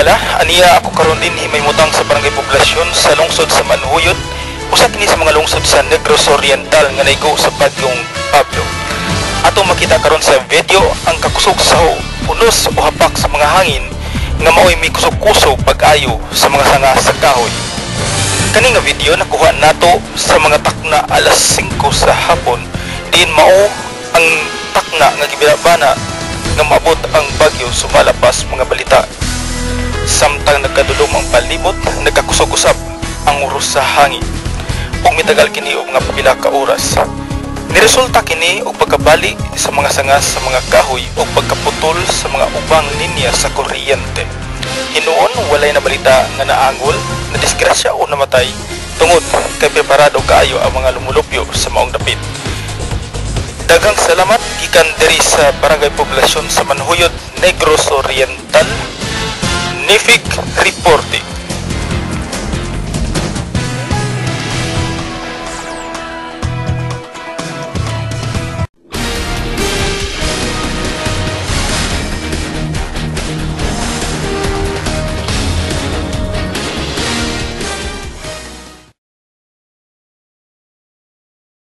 higala, aniya ako karon din himay-mutang sa barangay poblasyon sa lungsod sa Manhuyod, usa kini sa mga lungsod sa Negros Oriental nga naigo sa bagyong Pablo. Ato makita karon sa video ang kakusog sa punos o hapak sa mga hangin nga mao'y may kusog-kusog pag-ayo sa mga sanga sa kahoy. Kani nga video nakuha nato sa mga takna alas 5 sa hapon, diin mao ang takna nga gibabana nga maabot ang bagyo sumalapas mga balita. Samtang nagkadulom ang palibot, nagkakusog-usab ang uros sa hangin ug mitagal kini og mga pipila ka oras. Niresulta kini og pagkabali sa mga sangas sa mga kahoy ug pagkaputol sa mga ubang linya sa kuryente. Hinuon walay na balita nga naangol, na disgrasya o namatay tungod kay preparado kaayo ang mga lumulupyo sa maong dapit. Daghang salamat gikan diri sa barangay poblasyon sa Manhuyod, Negros Oriental. Nifig Reporting.